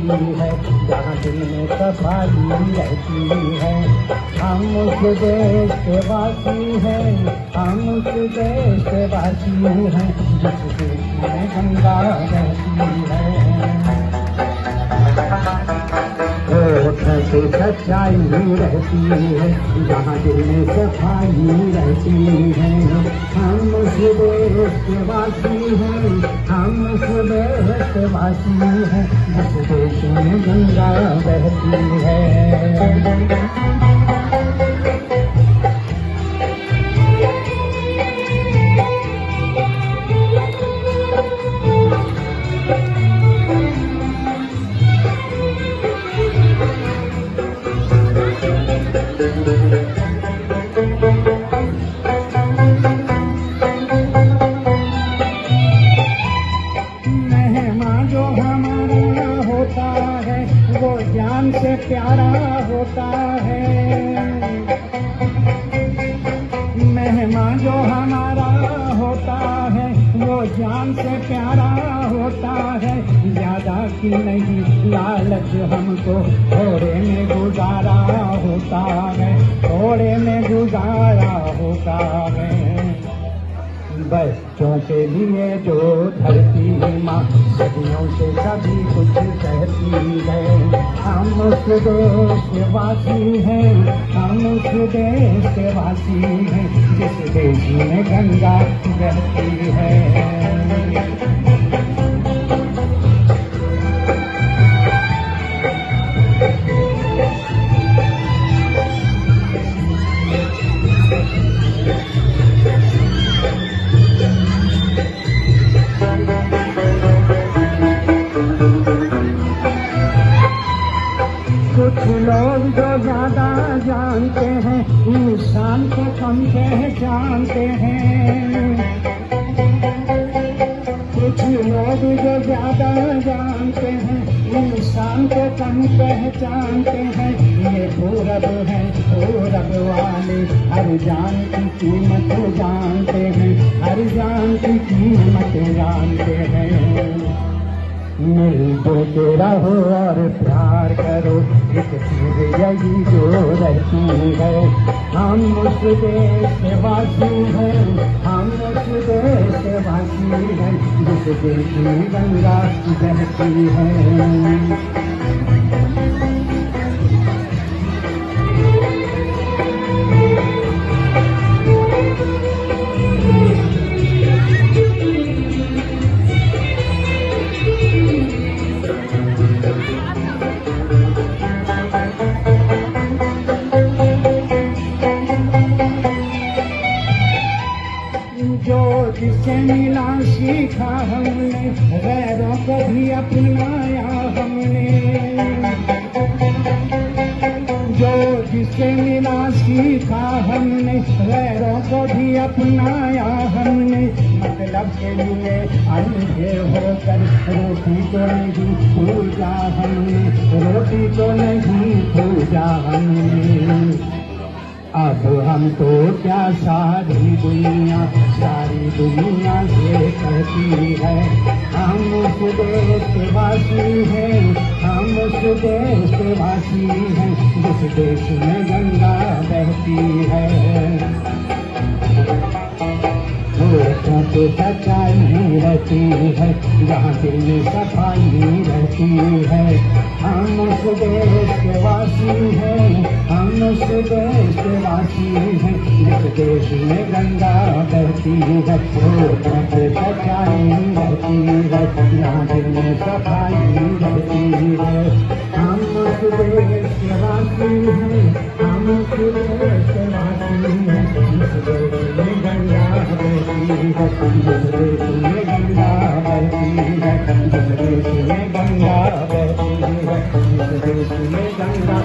है, जहाँ दिल में सफाई रहती है। हम उस देश के वासी हैं, हम उस देश के वासी हैं, जिस देश में गंगा रहती है। से सच्चाई रहती है, जहाँ दिल में सफाई रहती है। हम उस देश के वासी हैं, हम उस देश के वासी हैं, जिस देश में गंगा बहती है। मेहमान जो हमारा होता है, वो जान से प्यारा होता है। मेहमान जो हमारा होता है, वो जान से प्यारा होता है। ज्यादा की नहीं लालच हमको थोड़े में गुजारा होता है, थोड़े में गुजारा होता है। बच्चों के लिए जो धरती माँ सदियों से सभी कुछ कहती है। हम उस देश के वासी हैं, हम उस देश के वासी हैं, जिस देश में गंगा बहती है। कुछ लोग जो ज्यादा जानते हैं, इंसान को कम पहचानते हैं। कुछ लोग जो ज्यादा जानते हैं, इंसान को कम पहचानते हैं। ये पूरब है, पूरब वाले हर जान की कीमत जानते हैं, हर जान की कीमत जानते हैं। मिलते रहो और प्यार करो, एक चीज यही जो रहती है। हम उस देश के वासी हैं, हम उस देश के वासी हैं, जिस देश में गंगा बहती है। जो जिससे मिला सीखा हमने, गैरों को भी अपनाया हमने। जो जिससे मिला सीखा हमने, गैरों को भी अपनाया हमने। मतलब के लिए अंधे होकर रोटी को नहीं पूजा हमने, रोटी को नहीं पूजा हमने। अब हम तो क्या सारी दुनिया से कहती है। हम उस देश के वासी हैं, हम उस देश के वासी हैं, जिस देश में गंगा बहती है। लोगों को सच्चाई रहती है, जहाँ दिल में सफाई रहती है। हम उस देश के वासी हैं, हम उस देश के वासी हैं, जिस देश में गंगा बहती है। लोगों को सच्चाई रहती है, जहाँ दिल में सफाई रहती है। हम उस देश के वासी हैं, हम उस देश के वासी हैं, जिस देश में गंगा बहती है, जिस देश में गंगा बहती है, जिस देश में गंगा बहती है, जिस देश में गंगा